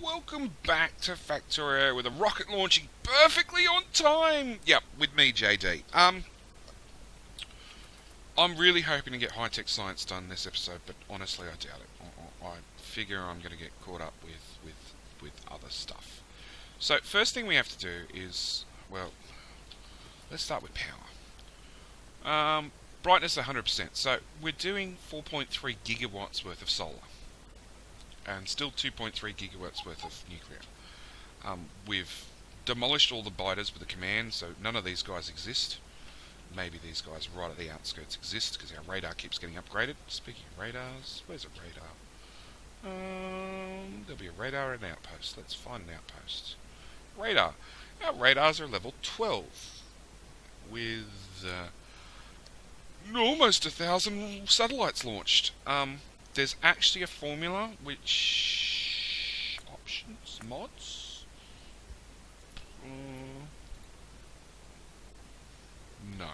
welcome back to Factorio with a rocket launching perfectly on time. Yep, with me, JD. I'm really hoping to get high-tech science done this episode, but honestly, I doubt it. I figure I'm going to get caught up with other stuff. So, first thing we have to do is, well, let's start with power. Brightness 100%. So, we're doing 4.3 gigawatts worth of solar. And still 2.3 gigawatts worth of nuclear. We've demolished all the biters with a command, so none of these guys exist. Maybe these guys right at the outskirts exist, because our radar keeps getting upgraded. Speaking of radars, where's a radar? There'll be a radar and an outpost. Let's find an outpost. Radar. Our radars are level 12. With almost 1,000 satellites launched. There's actually a formula which... Options? Mods? No.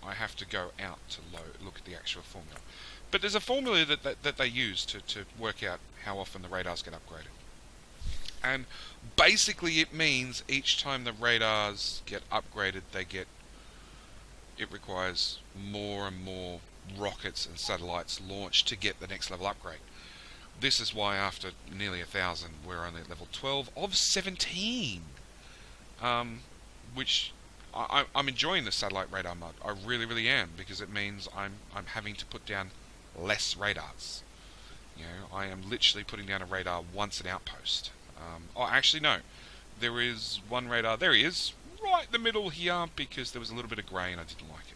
I have to go out to look at the actual formula. But there's a formula that they use to work out how often the radars get upgraded. And basically it means each time the radars get upgraded, it requires more and more rockets and satellites launched to get the next level upgrade. This is why after nearly 1,000 we're only at level 12 of 17. Which I'm enjoying the satellite radar mod. I really am, because it means I'm having to put down less radars. You know, I am literally putting down a radar once an outpost. Actually no, there is one radar. There he is, right in the middle here, because there was a little bit of grey and I didn't like it.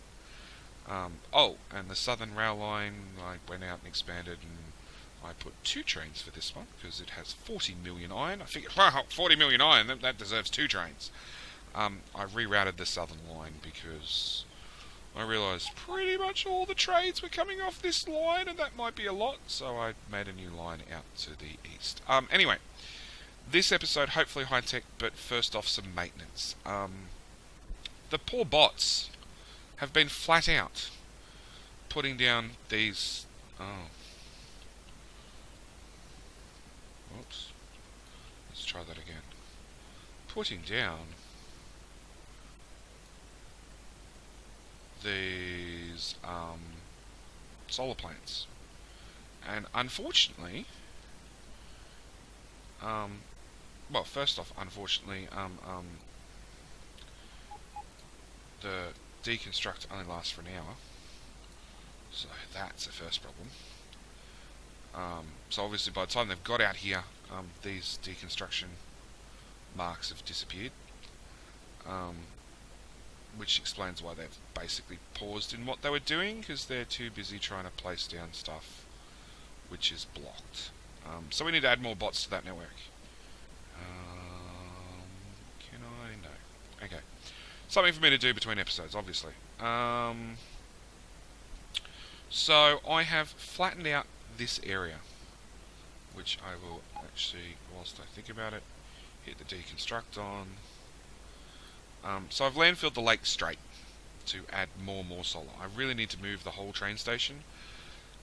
And the southern rail line, I went out and expanded, and I put 2 trains for this one, because it has 40 million iron. I figured, wow, 40 million iron, that deserves 2 trains. I rerouted the southern line, because I realised pretty much all the trades were coming off this line, and that might be a lot, so I made a new line out to the east. Anyway, this episode, hopefully high-tech, but first off, some maintenance. The poor bots have been flat out putting down these... Oops. Let's try that again. Putting down these solar plants. And unfortunately... well, first off, unfortunately, the deconstruct only lasts for an hour, so that's the first problem. So obviously by the time they've got out here, these deconstruction marks have disappeared, which explains why they've basically paused in what they were doing, because they're too busy trying to place down stuff which is blocked. So we need to add more bots to that network. Can I? No. Okay. Something for me to do between episodes, obviously. So I have flattened out this area, which I will actually, whilst I think about it, hit the deconstruct on. So I've landfilled the lake straight to add more solar. I really need to move the whole train station,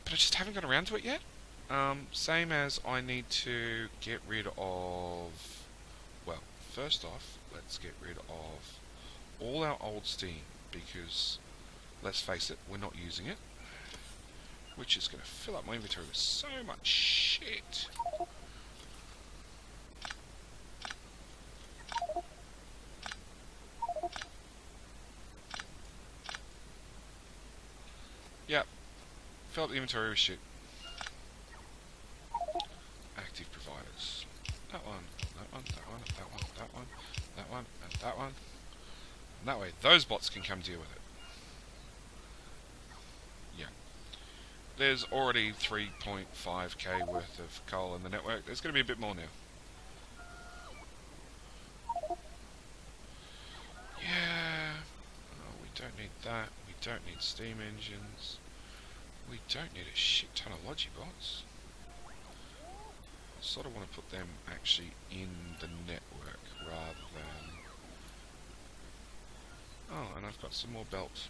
but I just haven't got around to it yet. Same as I need to get rid of... Well, first off, let's get rid of all our old steam, because, let's face it, we're not using it, which is going to fill up my inventory with so much shit. Yep, fill up the inventory with shit. Active providers. That one, that one, that one, that one, that one, that one, and that one. And that way, those bots can come deal with it. Yeah. There's already 3.5k worth of coal in the network. There's going to be a bit more now. Yeah. Oh, we don't need that. We don't need steam engines. We don't need a shit ton of logibots. I sort of want to put them actually in the network rather than... Oh, and I've got some more belt.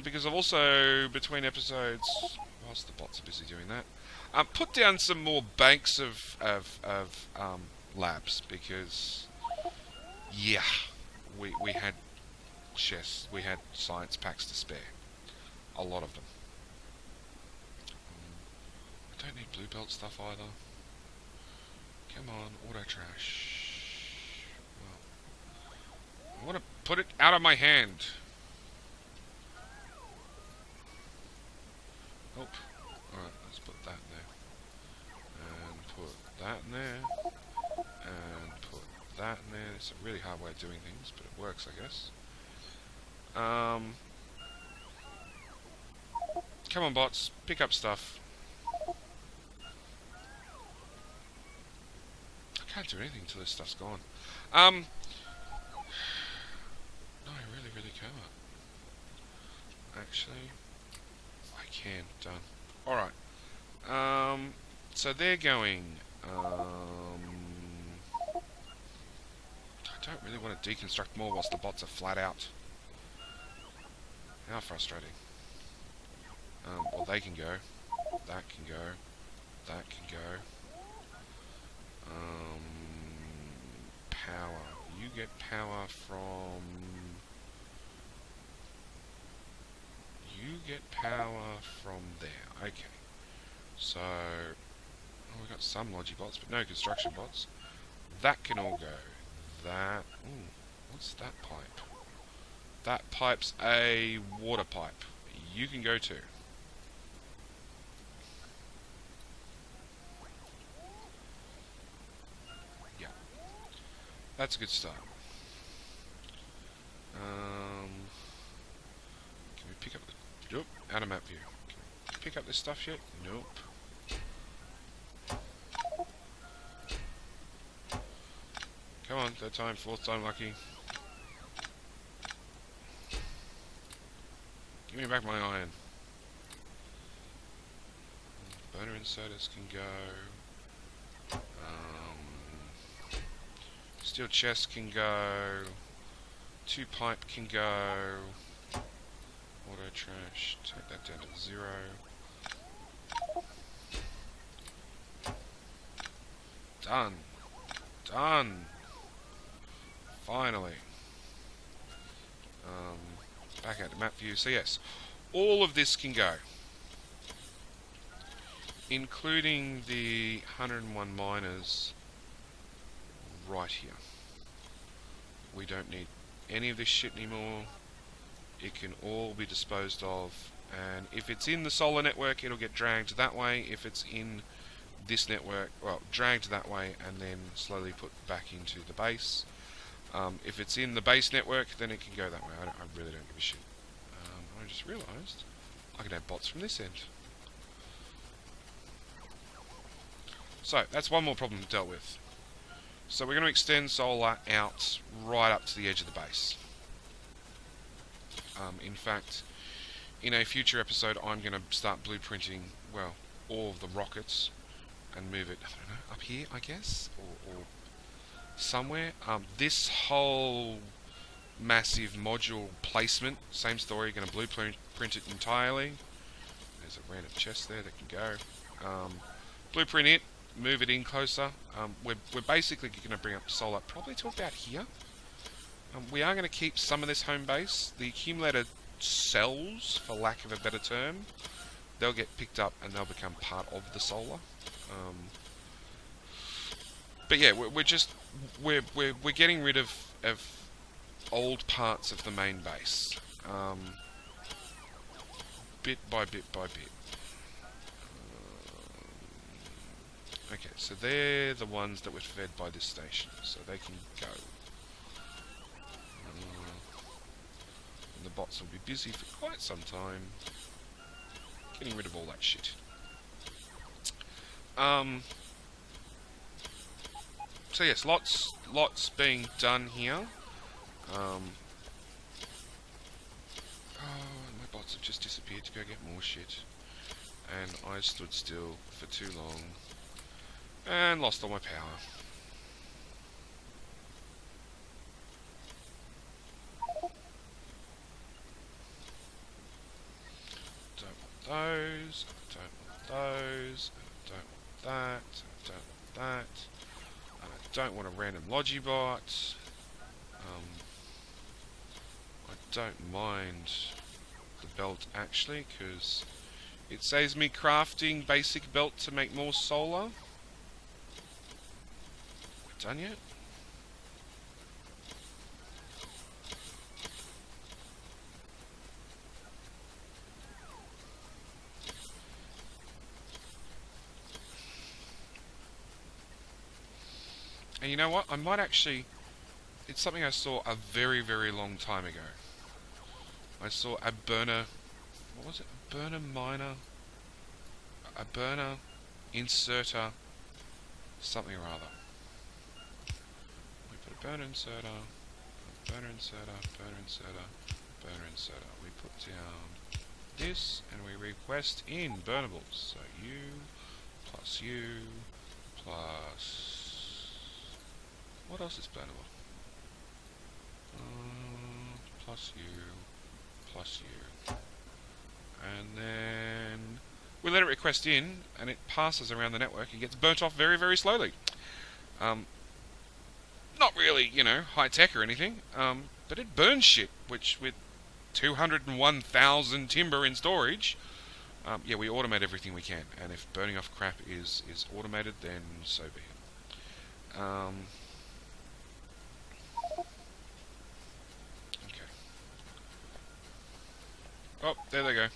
Because I've also, between episodes, whilst the bots are busy doing that, Put down some more banks of labs, because yeah, we had we had science packs to spare, a lot of them. I don't need blue belt stuff either. Come on, auto trash. Well, I want to put it out of my hand. Nope. Alright, let's put that in there. And put that in there. And put that in there. It's a really hard way of doing things, but it works, I guess. Come on, bots. Pick up stuff. I can't do anything until this stuff's gone. No, I really can't. Actually, I can. Done. Alright. So they're going... I don't really want to deconstruct more whilst the bots are flat out. How frustrating. Well, they can go. That can go. That can go. Power. You get power from... You get power from there. Okay. So... Oh, we've got some Logibots, but no construction bots. That can all go. That... Ooh, what's that pipe? That pipe's a water pipe. You can go too. Yeah. That's a good start. Can we pick up the... Nope, out of map view. Can we pick up this stuff yet? Nope. Come on, third time, fourth time lucky. Give me back my iron. Burner inserters can go. Steel chest can go. 2 pipe can go. Auto trash, take that down to 0. Done. Done. Finally. Back out to map view. So yes, all of this can go, including the 101 miners right here. We don't need any of this shit anymore. It can all be disposed of, and if it's in the solar network, it'll get dragged that way. If it's in this network, well, dragged that way and then slowly put back into the base. If it's in the base network, then it can go that way. I really don't give a shit. I just realised I can have bots from this end. So, that's one more problem dealt with. So we're going to extend solar out right up to the edge of the base. In fact, in a future episode, I'm going to start blueprinting, well, all of the rockets and move it, I don't know, up here, I guess, or somewhere. This whole massive module placement, same story, going to blueprint it entirely. There's a random chest there that can go. Blueprint it, move it in closer. We're basically going to bring up solar probably to about here. We are going to keep some of this home base. The accumulator cells, for lack of a better term, they'll get picked up and they'll become part of the solar. But yeah, we're getting rid of old parts of the main base, bit by bit by bit. Okay, so they're the ones that were fed by this station, so they can go. And the bots will be busy for quite some time getting rid of all that shit. So yes, lots being done here. Oh, my bots have just disappeared to go get more shit. And I stood still for too long. And lost all my power. Don't want those, don't want those, that. I don't want that. And I don't want a random Logibot. I don't mind the belt actually, because it saves me crafting basic belt to make more solar. Done yet? And you know what? I might actually... It's something I saw a very, very long time ago. I saw a burner... What was it? A burner miner? A burner inserter... Something or other. We put a burner inserter... Burner inserter, burner inserter, burner inserter. We put down this and we request in burnables. So U plus... What else is burnable? Plus U. And then we let it request in and it passes around the network and gets burnt off very, very slowly. Not really, you know, high-tech or anything, but it burns shit, which with 201,000 timber in storage, yeah, we automate everything we can, and if burning off crap is automated, then so be it. Okay. Oh, there they go.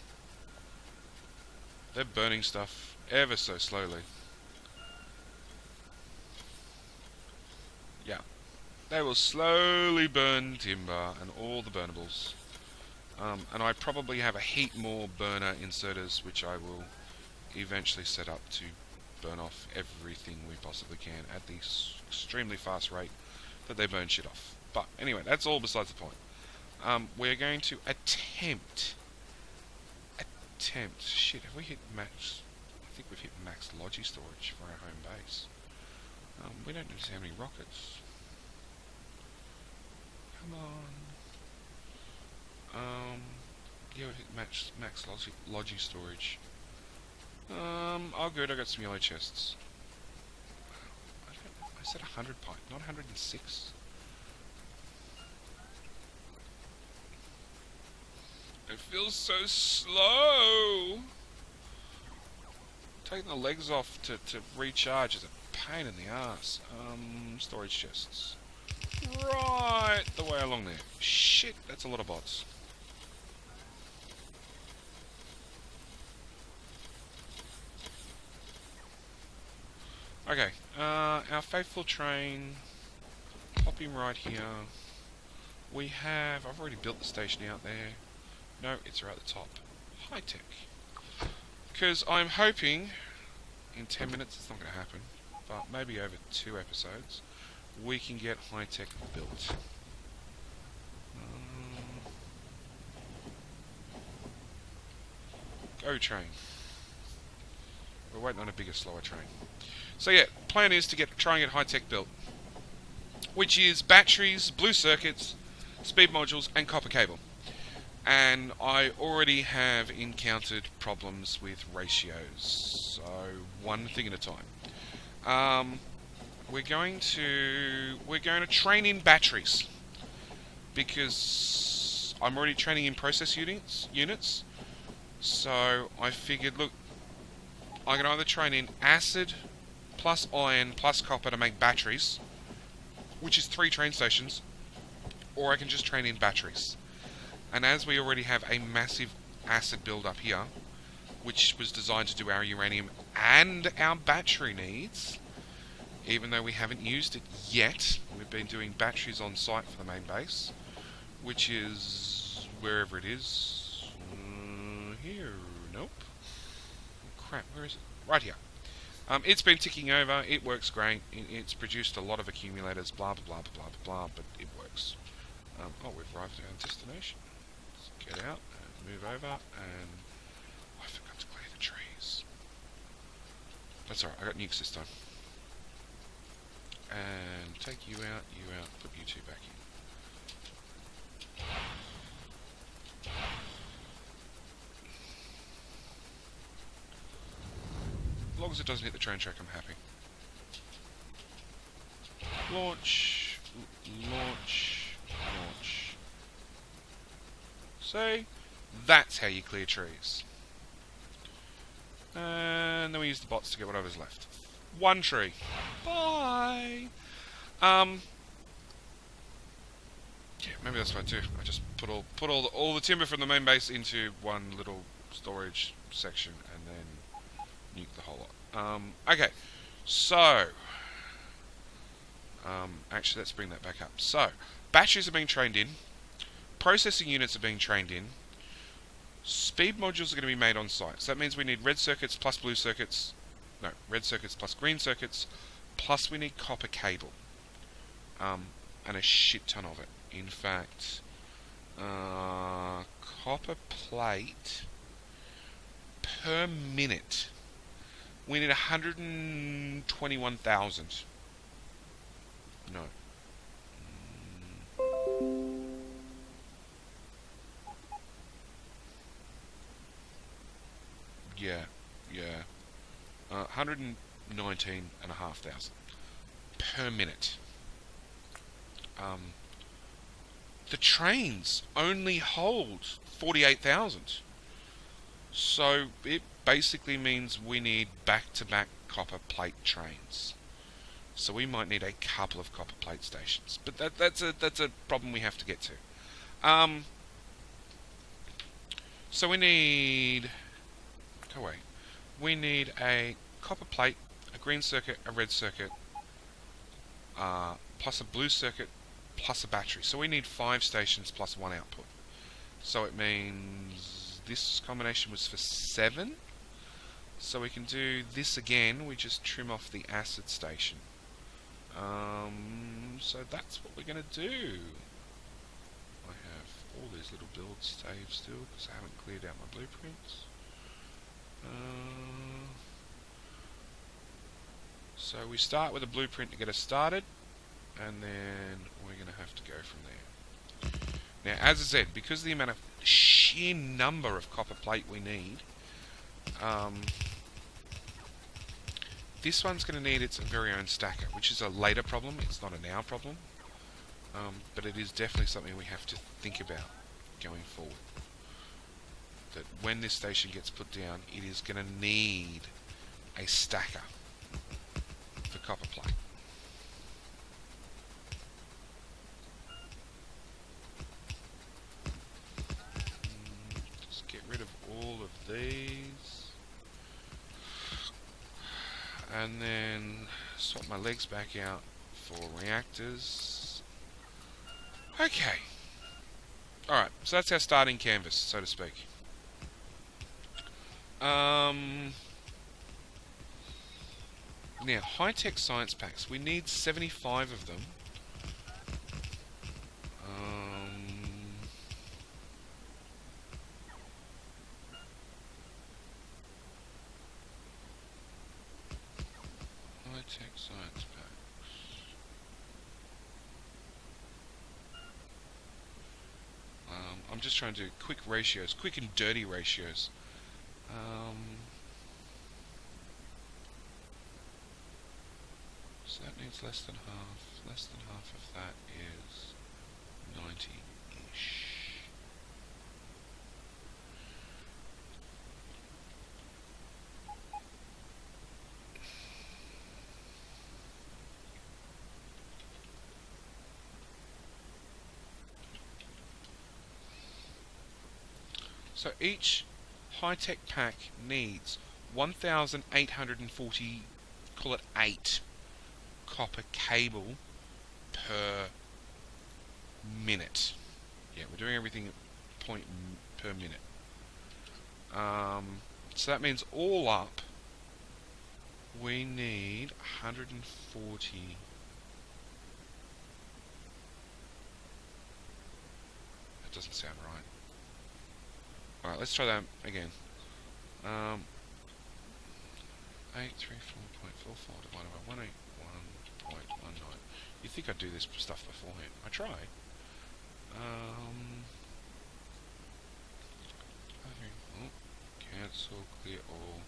They're burning stuff ever so slowly. Yeah. They will slowly burn timber and all the burnables. And I probably have a heap more burner inserters which I will eventually set up to burn off everything we possibly can at the extremely fast rate that they burn shit off. But anyway, that's all besides the point. We're going to attempt... Shit, have we hit max... I think we've hit max logi storage for our home base. We don't need to have any rockets. Come on. Yeah, we hit max logi storage. Oh good, I got some yellow chests. I said 100 pipe, not 106. It feels so slow. Taking the legs off to recharge is a pain in the ass. Storage chests. Right the way along there. Shit, that's a lot of bots. Okay, our faithful train. Pop him right here. We have... I've already built the station out there. No, it's right at the top. High tech. Because I'm hoping in 10 minutes, it's not going to happen, but maybe over 2 episodes, we can get high tech built. Go train. We're waiting on a bigger, slower train. So yeah, plan is to try and get high tech built, which is batteries, blue circuits, speed modules, and copper cable. And I already have encountered problems with ratios, so one thing at a time. We're going to train in batteries because I'm already training in process units. So I figured, look, I can either train in acid plus iron plus copper to make batteries, which is 3 train stations, or I can just train in batteries. And as we already have a massive acid build up here, which was designed to do our uranium and our battery needs, even though we haven't used it yet, we've been doing batteries on site for the main base, which is wherever it is. Here, nope. Oh, crap, where is it? Right here. It's been ticking over, it works great, it's produced a lot of accumulators, blah blah blah blah blah blah, but it works. Oh, we've arrived at our destination. Let's get out and move over, and I forgot to clear the trees. That's alright, I got nukes this time. And take you out, put you 2 back in. long as it doesn't hit the train track, I'm happy. Launch, launch, launch. See? That's how you clear trees. And then we use the bots to get whatever's left. One tree. Bye! Yeah, maybe that's what I do. I just put all the timber from the main base into one little storage section and then nuke the whole lot. Okay, so actually let's bring that back up. So batteries are being trained in, processing units are being trained in, speed modules are going to be made on site. So that means we need red circuits plus blue circuits, no, red circuits plus green circuits, plus we need copper cable, and a shit ton of it. In fact, copper plate per minute, we need 121,000. No. Yeah. 119,500 per minute. The trains only hold 48,000. So it basically means we need back-to-back copper plate trains. So we might need a couple of copper plate stations, but that's a problem we have to get to. So we need we need a copper plate, a green circuit, a red circuit, plus a blue circuit, plus a battery. So we need 5 stations plus 1 output. So it means this combination was for 7. So we can do this again. We just trim off the acid station. So that's what we're going to do. I have all these little builds saved still because I haven't cleared out my blueprints. So we start with a blueprint to get us started, and then we're going to have to go from there. Now, as I said, because of the amount of sheer number of copper plate we need, this one's going to need its very own stacker, which is a later problem. It's not a now problem, but it is definitely something we have to think about going forward. That when this station gets put down, it is going to need a stacker for copper plate. Just get rid of all of these. And then swap my legs back out for reactors. Okay. Alright, so that's our starting canvas, so to speak. Now, high-tech science packs. We need 75 of them. High-tech science packs. I'm just trying to do quick ratios, quick and dirty ratios. So that needs less than half. Less than half of that is 90-ish. So each high-tech pack needs 1,840, call it 8, copper cable per minute. Yeah, we're doing everything at point per minute. So that means all up, we need 140. That doesn't sound right. Alright, let's try that again. 834.44 divided by 181.19. You'd think I'd do this stuff beforehand. I try. Cancel, clear all.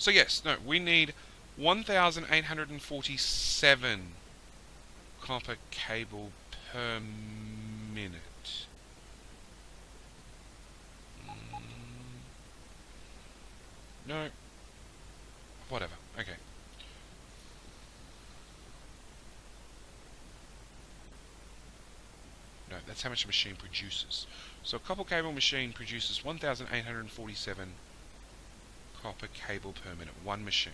So yes, no, we need 1,847 copper cable per minute. No, whatever. Okay. No, that's how much a machine produces. So a copper cable machine produces 1,847 copper cable per minute, one machine.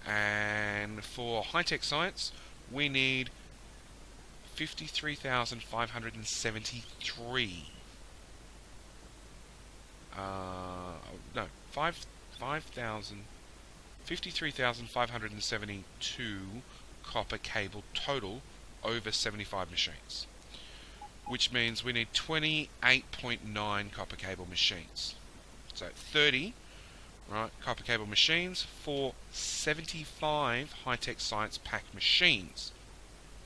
And for high-tech science, we need 53,573. No, 53,572 copper cable total over 75 machines, which means we need 28.9 copper cable machines. So 30, right, copper cable machines for 75 high-tech science pack machines.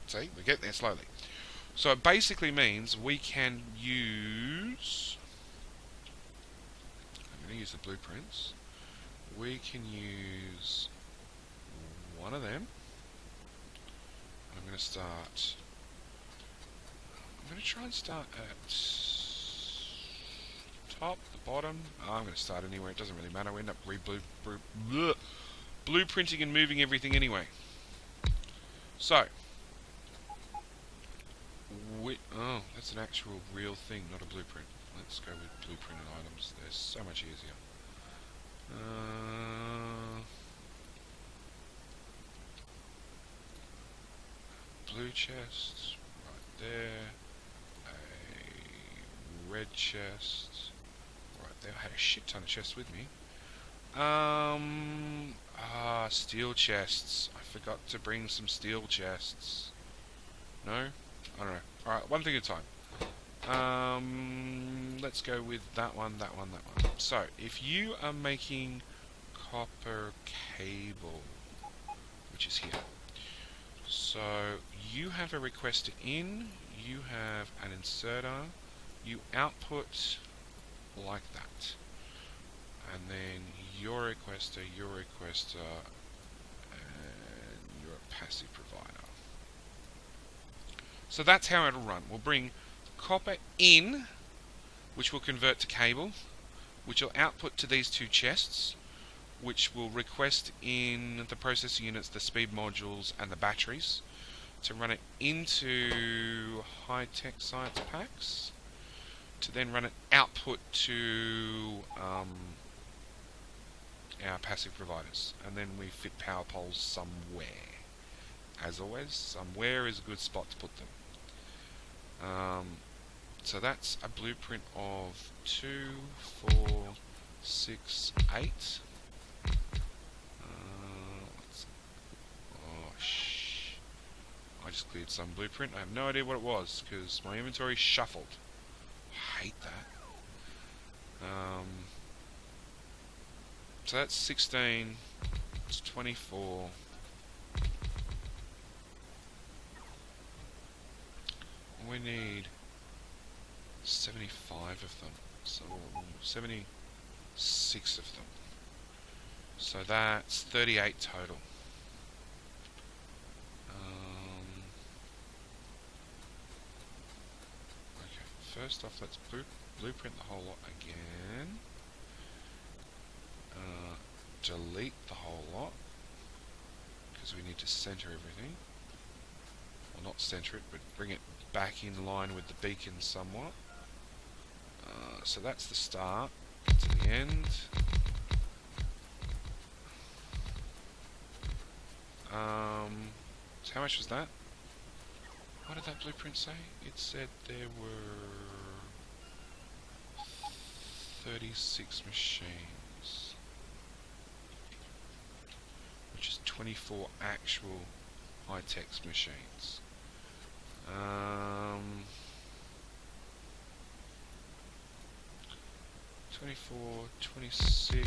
See, we're getting there slowly. So it basically means we can use... I'm going to use the blueprints. We can use one of them. I'm going to start... I'm going to try and start at top, the bottom. I'm going to start anywhere. It doesn't really matter. We end up blueprinting and moving everything anyway. So... oh, that's an actual real thing, not a blueprint. Let's go with blueprinted items. They're so much easier. Blue chest, right there. A red chest, right there. I had a shit ton of chests with me. Steel chests. I forgot to bring some steel chests. No? I don't know. Alright, one thing at a time. Let's go with that one, that one, that one. So, if you are making copper cable, which is here. So, you have a requester in, you have an inserter, you output like that. And then your requester, and your passive provider. So that's how it'll run. We'll bring copper in, which will convert to cable, which will output to these two chests, which will request in the processing units, the speed modules, and the batteries, to run it into high-tech science packs, to then run it output to our passive providers, and then we fit power poles somewhere. As always, somewhere is a good spot to put them. So that's a blueprint of 2, 4, 6, 8. I just cleared some blueprint. I have no idea what it was because my inventory shuffled. I hate that. So that's 16. It's 24. We need 75 of them. So 76 of them. So that's 38 total. Okay, first off, let's blueprint the whole lot again. Delete the whole lot because we need to center everything. Well, not center it, but bring it back in line with the beacon somewhat. So that's the start to the end. So how much was that? What did that blueprint say? It said there were 36 machines, which is 24 actual high-tech machines. 24, 26,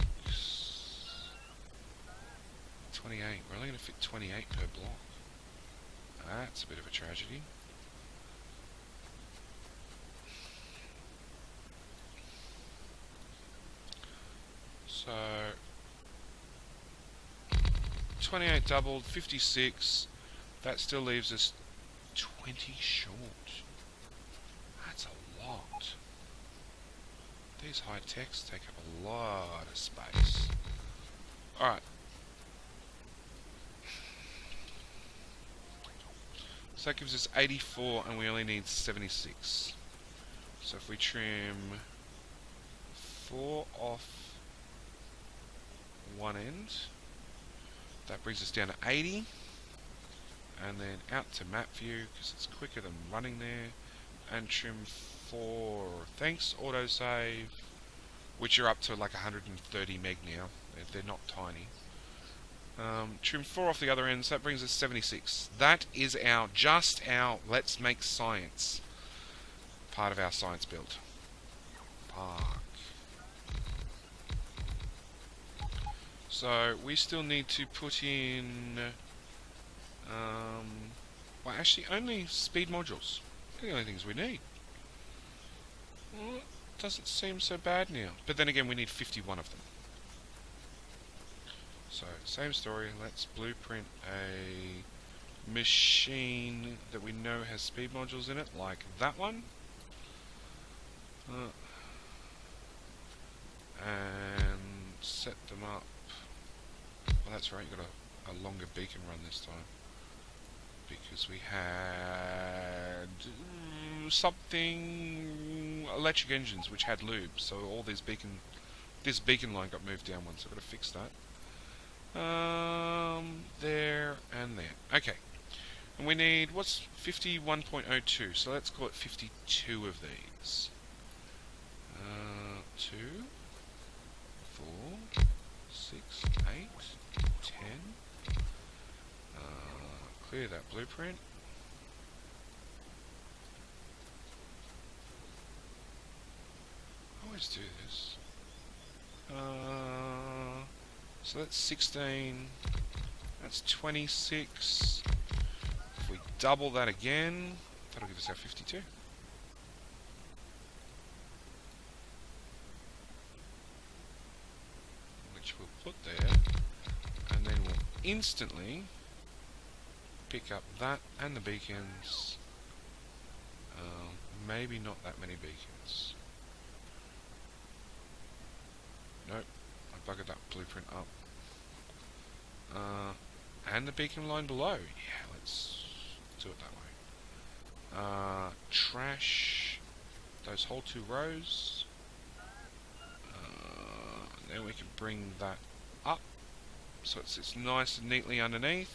28. We're only going to fit 28 per block. That's a bit of a tragedy. So 28 doubled, 56. That still leaves us 20 short. That's a lot. These high techs take up a lot of space. Alright. So that gives us 84 and we only need 76. So if we trim 4 off one end, that brings us down to 80. And then out to map view because it's quicker than running there. And trim 4. Thanks, autosave. Which are up to like 130 meg now. They're not tiny. Trim 4 off the other end, so that brings us 76. That is just our let's make science part of our science build. Fuck. So we still need to put in well, actually only speed modules. They're the only things we need. Well, it doesn't seem so bad now. But then again, we need 51 of them. So, same story. Let's blueprint a machine that we know has speed modules in it, like that one. And set them up. Well, that's right, you've got a longer beacon run this time. Because we had something electric engines which had lube, so all this beacon line got moved down one, so I've got to fix that. There and there. Okay. And we need, what's 51.02? So let's call it 52 of these. 2, 4, 6, 8, 10. Clear that blueprint. I always do this. So that's 16. That's 26. If we double that again, that'll give us our 52. Which we'll put there. And then we'll instantly pick up that and the beacons. Maybe not that many beacons. Nope, I buggered that blueprint up. And the beacon line below. Yeah, let's do it that way. Trash those whole 2 rows. Then we can bring that up so it sits nice and neatly underneath.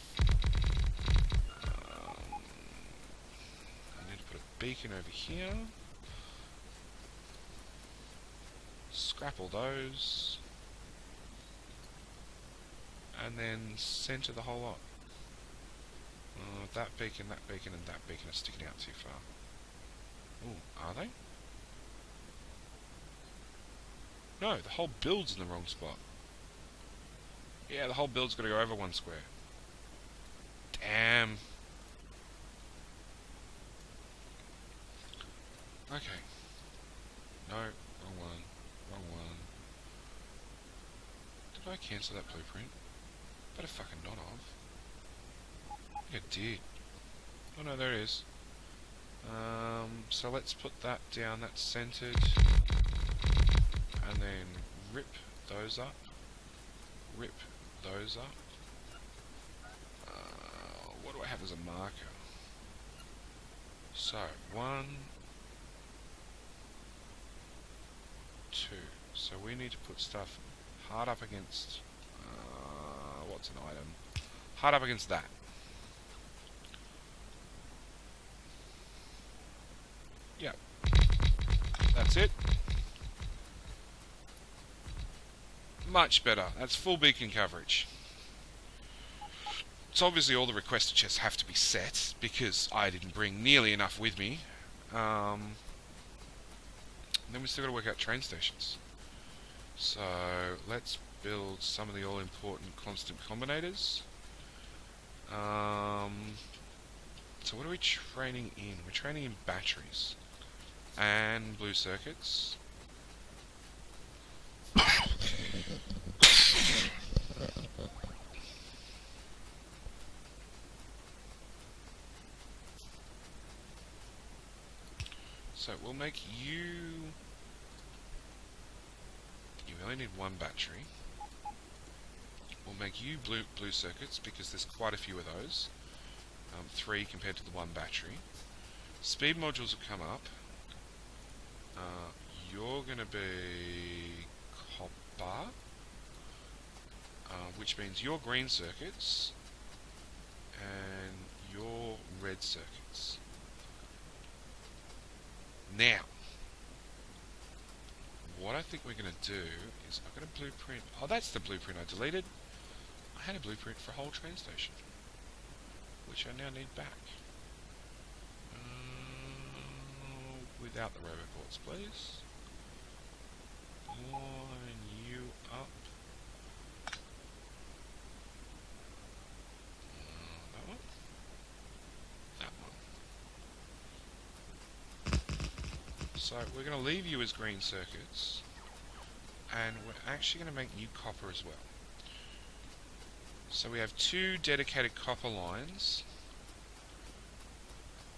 I need to put a beacon over here. Scrap all those. And then center the whole lot. That beacon, and that beacon are sticking out too far. Ooh, are they? No, the whole build's in the wrong spot. Yeah, the whole build's got to go over 1 square. Damn. Okay. No, wrong one. Wrong one. Did I cancel that blueprint? Better fucking not of. I think I did. Oh no, there it is. So let's put that down, that's centered. And then rip those up. Rip those up. What do I have as a marker? So, 1, 2. So we need to put stuff hard up against, what's an item? Hard up against that. Yep. That's it. Much better. That's full beacon coverage. So obviously all the requested chests have to be set, because I didn't bring nearly enough with me. Then we still got to work out train stations. So let's build some of the all-important constant combinators. So what are we training in? We're training in batteries and blue circuits. So we'll make you... You only need one battery. We'll make you blue circuits because there's quite a few of those. 3 compared to the one battery. Speed modules will come up. You're going to be copper, which means your green circuits and your red circuits. Now, what I think we're going to do is I've got a blueprint. Oh, that's the blueprint I deleted. I had a blueprint for a whole train station, which I now need back. Without the roboports, please. Line you up. That one. That one. So we're going to leave you as green circuits, and we're actually going to make you copper as well. So we have 2 dedicated copper lines,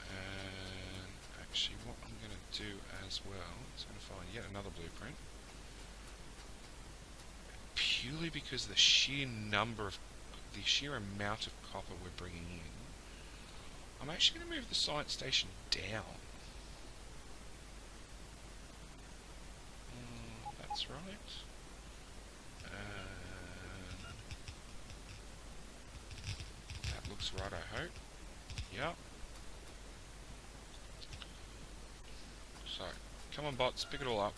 and actually what I'm going to do as well is going to find yet another blueprint, purely because the sheer amount of copper we're bringing in. I'm actually going to move the science station down. That's right. That looks right, I hope. Yep. So, come on bots, pick it all up.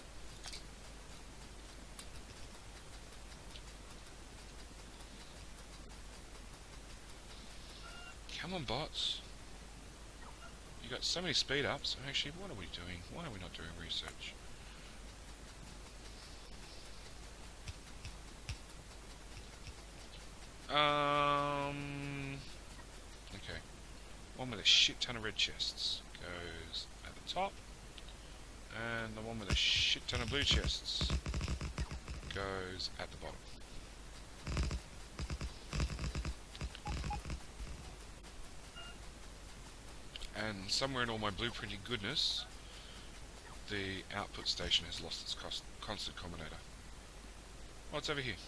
Come on bots. You got so many speed ups. Actually, what are we doing? Why are we not doing research? Okay. One with a shit ton of red chests goes at the top, and the one with a shit ton of blue chests goes at the bottom. And somewhere in all my blueprinting goodness, the output station has lost its constant combinator. Oh, it's over here.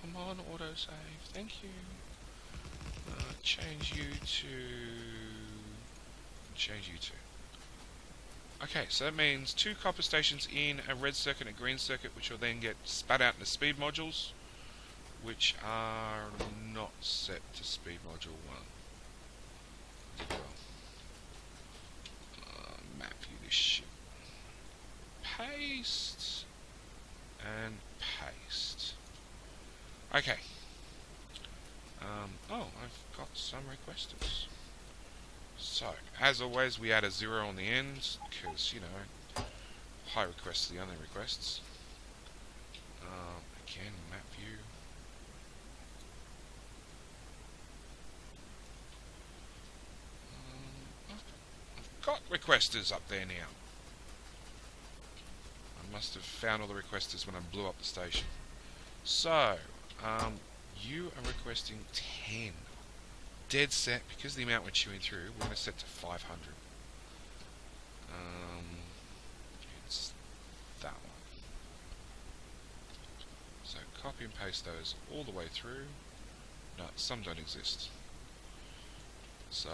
Come on, autosave. Thank you. Change you to... Okay, so that means 2 copper stations in, a red circuit and a green circuit, which will then get spat out into speed modules, which are not set to speed module 1. Did well. Map you this shit. Paste. And paste. Okay. Oh, I've got some requesters. So, as always, we add a 0 on the end, because, you know, high requests are the only requests. Again, map view. I've got requesters up there now. I must have found all the requesters when I blew up the station. So, you are requesting 10. Dead set, because of the amount we're chewing through, we're going to set to 500. It's that one. So copy and paste those all the way through. No, some don't exist. So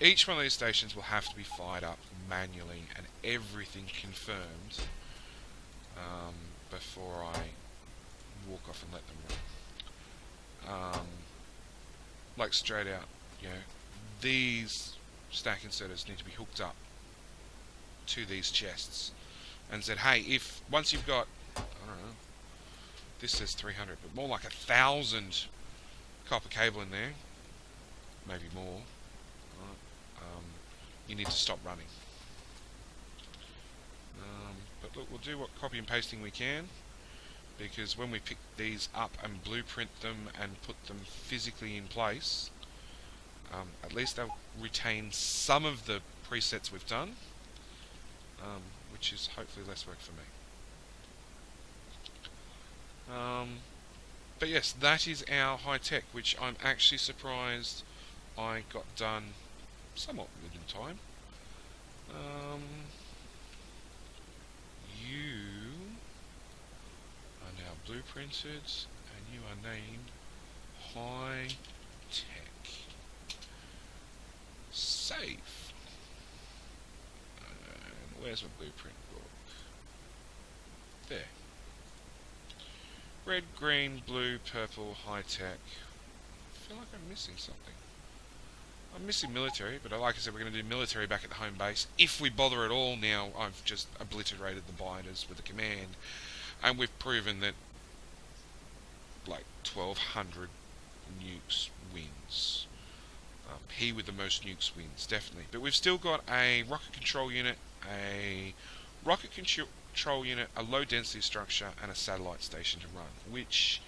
each one of these stations will have to be fired up manually and everything confirmed before I walk off and let them run. Like straight out, you know, these stack inserters need to be hooked up to these chests and said, hey, if once you've got, I don't know, this says 300, but more like 1,000 copper cable in there, maybe more, you need to stop running. But look, we'll do what copy and pasting we can, because when we pick these up and blueprint them and put them physically in place, at least they'll retain some of the presets we've done, which is hopefully less work for me. But yes, that is our high tech, which I'm actually surprised I got done somewhat within time. You are now blueprinted, and you are named High Tech. Save. And where's my blueprint book? There. Red, green, blue, purple, high tech. I feel like I'm missing something. I'm missing military, but like I said, we're going to do military back at the home base. If we bother at all now, I've just obliterated the binders with a command. And we've proven that like 1200 nukes wins. He with the most nukes wins, definitely. But we've still got a rocket control unit, a low density structure, and a satellite station to run, which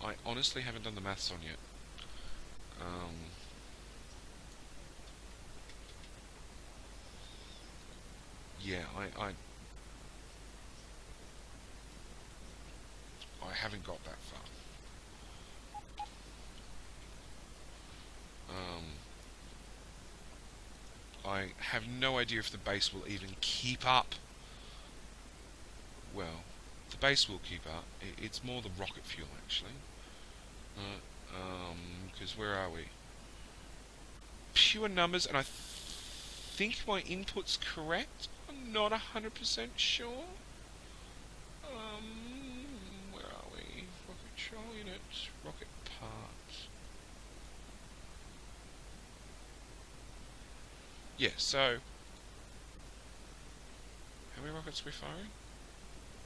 I honestly haven't done the maths on yet. Yeah, I haven't got that far. I have no idea if the base will even keep up. Well, the base will keep up. It's more the rocket fuel, actually. Because where are we? Pure numbers, and I think my input's correct. I'm not 100% sure. Where are we? Rocket control unit, rocket parts. Yeah, so how many rockets are we firing?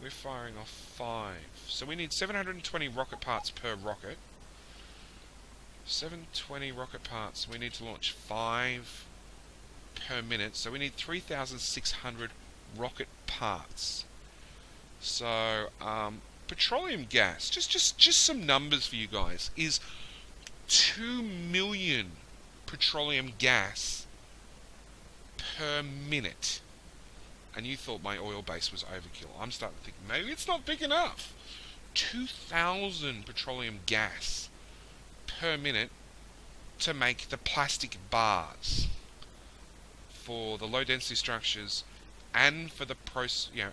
We're firing off 5. So we need 720 rocket parts per rocket. 720 rocket parts. We need to launch 5 per minute. So we need 3,600 rocket parts. So petroleum gas, just some numbers for you guys, is 2 million petroleum gas per minute. And you thought my oil base was overkill. I'm starting to think maybe it's not big enough. 2,000 petroleum gas per minute to make the plastic bars for the low density structures and for the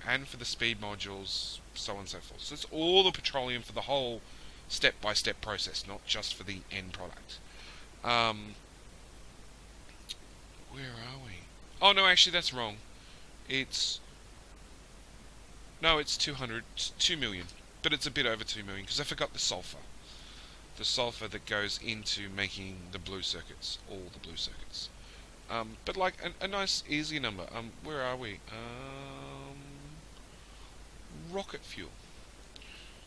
and for the speed modules, so on and so forth. So it's all the petroleum for the whole step-by-step process, not just for the end product. Where are we? Oh no, actually that's wrong. It's 2 million, but it's a bit over 2 million because I forgot the sulfur. The sulfur that goes into making the blue circuits, all the blue circuits. But like a nice easy number. Where are we? Rocket fuel.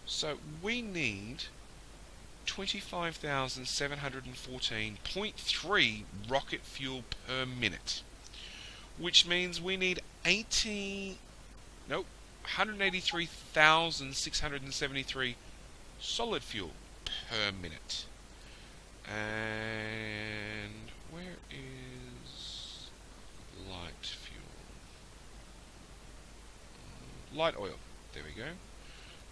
So we need 25,714.3 rocket fuel per minute, which means we need 183,673 solid fuel per minute. And where is light fuel? Light oil. There we go.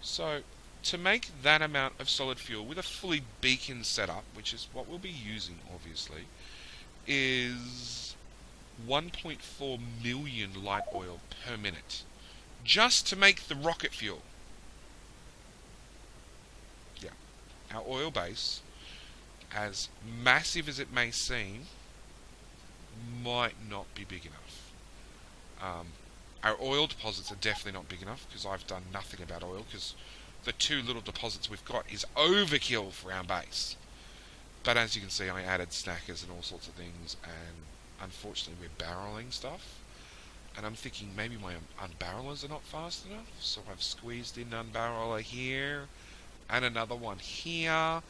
So to make that amount of solid fuel with a fully beacon setup, which is what we'll be using obviously, is 1.4 million light oil per minute just to make the rocket fuel. Yeah, our oil base, as massive as it may seem, might not be big enough. Our oil deposits are definitely not big enough because I've done nothing about oil, because the 2 little deposits we've got is overkill for our base. But as you can see, I added snackers and all sorts of things, and unfortunately we're barreling stuff. And I'm thinking maybe my unbarrelers are not fast enough, so I've squeezed in an unbarreler here and another one here.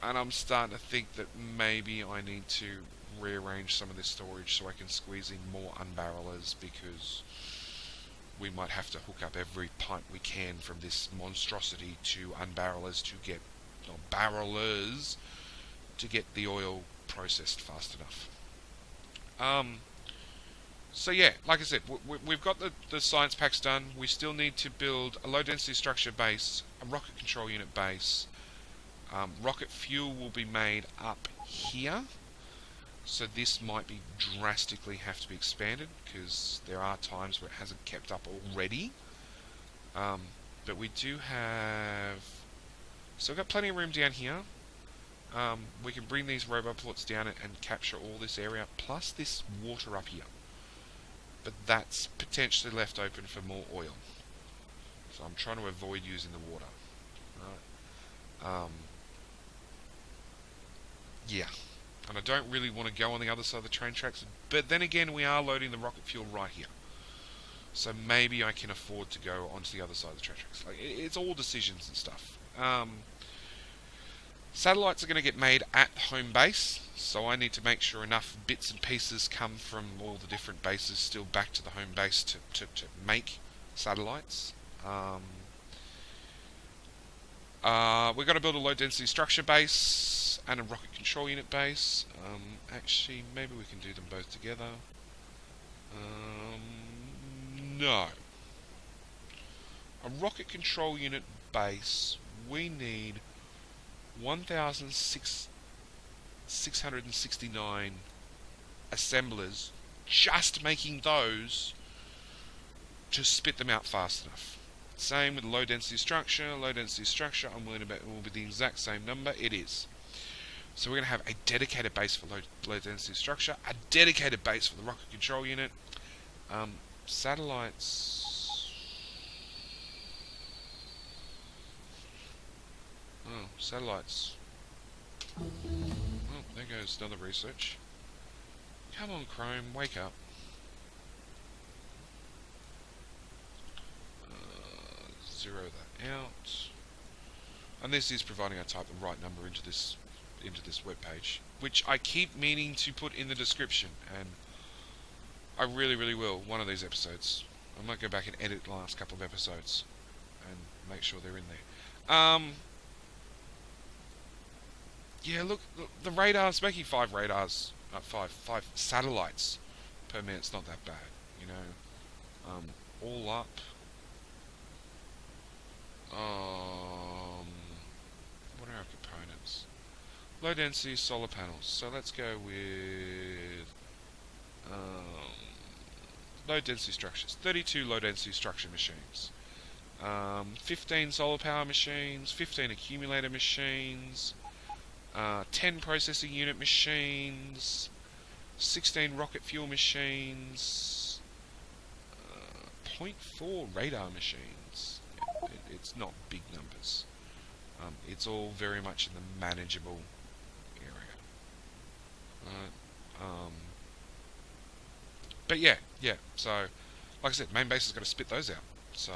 And I'm starting to think that maybe I need to rearrange some of this storage so I can squeeze in more unbarrelers, because we might have to hook up every pipe we can from this monstrosity to unbarrelers to get, or barrelers, to get the oil processed fast enough. So yeah, like I said, we've got the science packs done. We still need to build a low density structure base, a rocket control unit base, Rocket fuel will be made up here. So this might be drastically have to be expanded because there are times where it hasn't kept up already. But we do have... So we've got plenty of room down here. We can bring these robot ports down and capture all this area, plus this water up here. But that's potentially left open for more oil. So I'm trying to avoid using the water. Right. Yeah. And I don't really want to go on the other side of the train tracks. But then again, we are loading the rocket fuel right here. So maybe I can afford to go onto the other side of the train tracks. Like, it's all decisions and stuff. Satellites are going to get made at home base. So I need to make sure enough bits and pieces come from all the different bases still back to the home base to make satellites. We've got to build a low density structure base and a rocket control unit base. Actually, maybe we can do them both together. No. A rocket control unit base, we need 1,669 assemblers just making those to spit them out fast enough. Same with low density structure. Low density structure, I'm willing to bet it will be the exact same number. It is. So we're going to have a dedicated base for low density structure, a dedicated base for the rocket control unit. Satellites. Oh, satellites. Oh, there goes another research. Come on, Chrome, wake up. Zero that out. And this is providing I type the right number into this web page, which I keep meaning to put in the description, and I really will one of these episodes. I might go back and edit the last couple of episodes and make sure they're in there. Yeah, look, the radars, making 5 radars, 5 satellites per minute, it's not that bad, you know. All up. What are our components? Low density solar panels. So let's go with low density structures. 32 low density structure machines. 15 solar power machines. 15 accumulator machines. 10 processing unit machines. 16 rocket fuel machines. 0.4 radar machines. It's not big numbers. It's all very much in the manageable area. But yeah. So, like I said, main base has got to spit those out. So,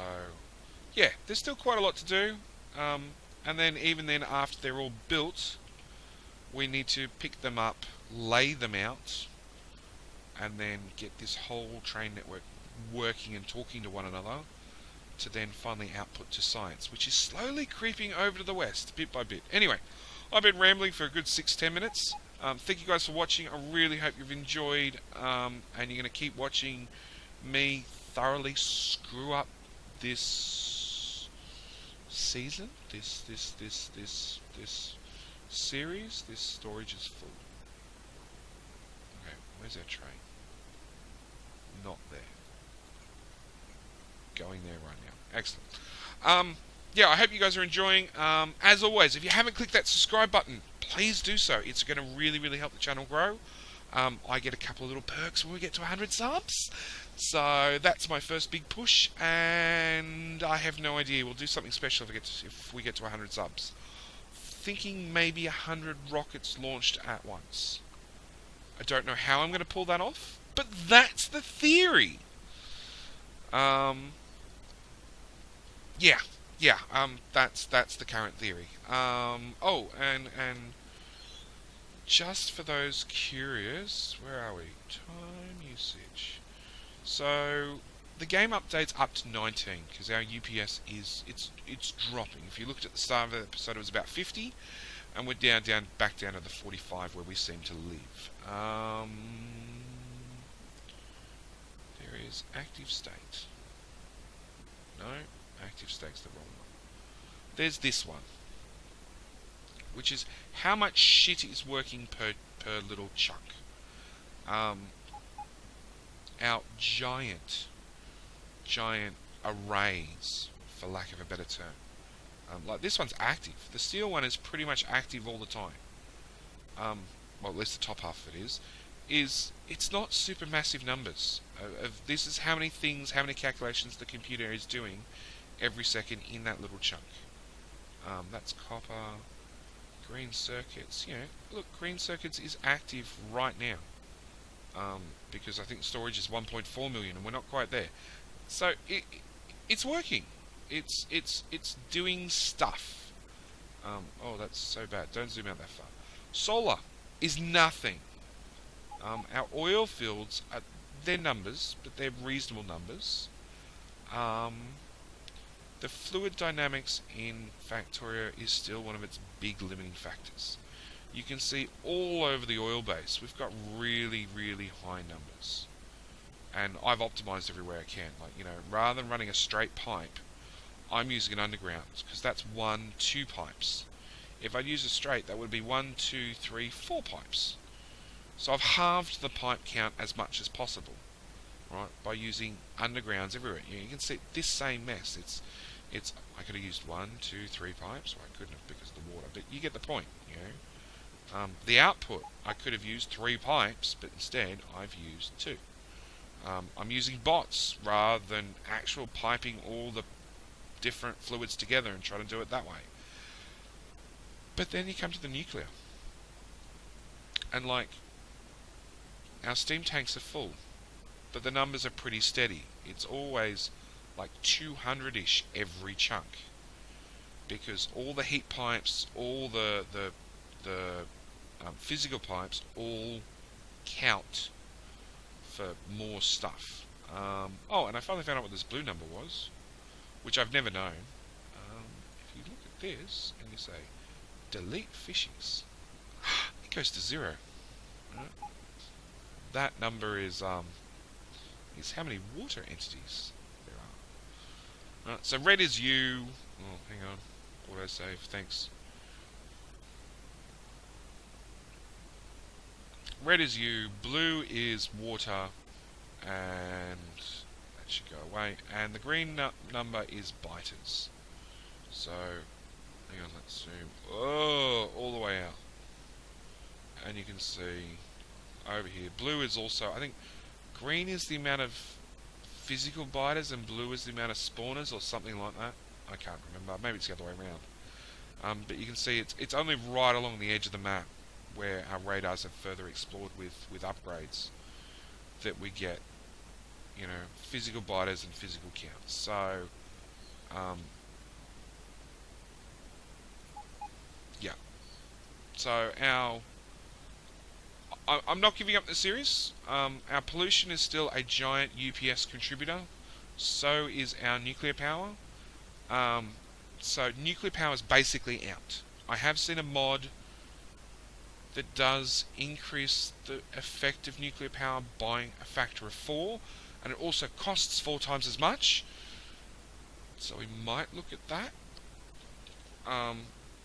yeah, there's still quite a lot to do. And then even then, after they're all built, we need to pick them up, lay them out, and then get this whole train network working and talking to one another, to then finally output to science, which is slowly creeping over to the west, bit by bit. Anyway, I've been rambling for a good 6-10 minutes. Thank you guys for watching. I really hope you've enjoyed, and you're going to keep watching me thoroughly screw up this season, this series. This storage is full. Okay, where's our train? Not there. Going there right now. Excellent. Yeah, I hope you guys are enjoying. As always, if you haven't clicked that subscribe button, please do so. It's going to really help the channel grow. I get a couple of little perks when we get to 100 subs. So that's my first big push, and I have no idea. We'll do something special if we get to 100 subs. Thinking maybe 100 rockets launched at once. I don't know how I'm going to pull that off, but that's the theory. Yeah. That's the current theory. Oh, and just for those curious, where are we? Time usage. So the game updates up to 19 because our UPS it's dropping. If you looked at the start of the episode, it was about 50, and we're back down to the 45 where we seem to live. There is active state. No, active state's the wrong one. There's this one, which is how much shit is working per little chunk. Our giant arrays, for lack of a better term. Like this one's active. The steel one is pretty much active all the time. Well, at least the top half of it is it's not super massive numbers. This is how many things, how many calculations the computer is doing every second in that little chunk. That's copper. Green circuits. You know, look, green circuits is active right now. Because I think storage is 1.4 million, and we're not quite there. So it's working. It's doing stuff. Oh, that's so bad. Don't zoom out that far. Solar is nothing. Our oil fields are they're numbers, but they're reasonable numbers. The fluid dynamics in Factorio is still one of its big limiting factors. You can see all over the oil base, we've got really, really high numbers. And I've optimized everywhere I can. Like, you know, rather than running a straight pipe, I'm using an underground, because that's 2 pipes. If I'd use a straight, that would be 1, 2, 3, 4 pipes. So I've halved the pipe count as much as possible, right, by using undergrounds everywhere. You can see this same mess. It's I could have used 1, 2, 3 pipes. Well, I couldn't have because of the water, but you get the point, you know. The output, I could have used 3 pipes, but instead I've used 2. I'm using bots rather than actual piping all the different fluids together and trying to do it that way. But then you come to the nuclear. And like, our steam tanks are full, but the numbers are pretty steady. It's always like 200-ish every chunk. Because all the heat pipes, all the physical pipes all count for more stuff. Oh, and I finally found out what this blue number was, which I've never known. If you look at this and you say delete fishings, it goes to 0. Right? That number is how many water entities there are. Right, so red is you. Oh, hang on. Autosave. Thanks. Red is you. Blue is water, and that should go away. And the green number is biters. So, hang on. Let's zoom. Oh, all the way out. And you can see over here, blue is also, I think green is the amount of physical biters and blue is the amount of spawners or something like that. I can't remember. Maybe it's the other way around. But you can see it's only right along the edge of the map where our radars have further explored with upgrades that we get, you know, physical biters and physical counts. So, yeah. So I'm not giving up the series. Our pollution is still a giant UPS contributor. So is our nuclear power. So nuclear power is basically out. I have seen a mod that does increase the effect of nuclear power by a factor of 4, and it also costs 4 times as much. So we might look at that.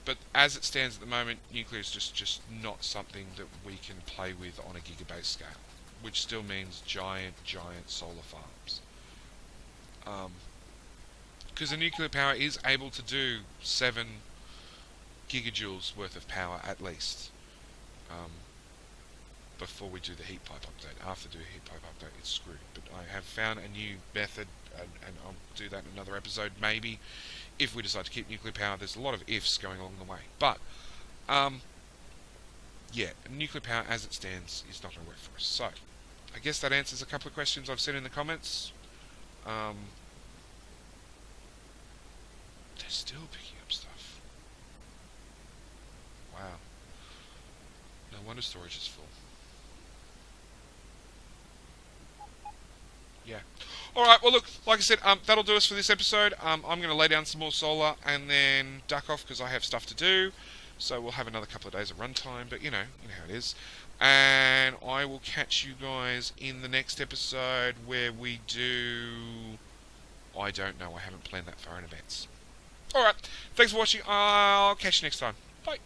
But as it stands at the moment, nuclear is just not something that we can play with on a GigaBase scale, which still means giant solar farms. Because the nuclear power is able to do 7 gigajoules worth of power at least. Before we do the heat pipe update. After do a heat pipe update, it's screwed. But I have found a new method, and I'll do that in another episode, maybe, if we decide to keep nuclear power. There's a lot of ifs going along the way. But, yeah, nuclear power as it stands is not going to work for us. So, I guess that answers a couple of questions I've seen in the comments. They're still picking up stuff. Wow. No wonder storage is full. Yeah. Alright, well look, like I said, that'll do us for this episode. I'm going to lay down some more solar and then duck off because I have stuff to do. So we'll have another couple of days of runtime, but you know how it is. And I will catch you guys in the next episode where we do... I don't know, I haven't planned that far in advance. Alright, thanks for watching. I'll catch you next time. Bye.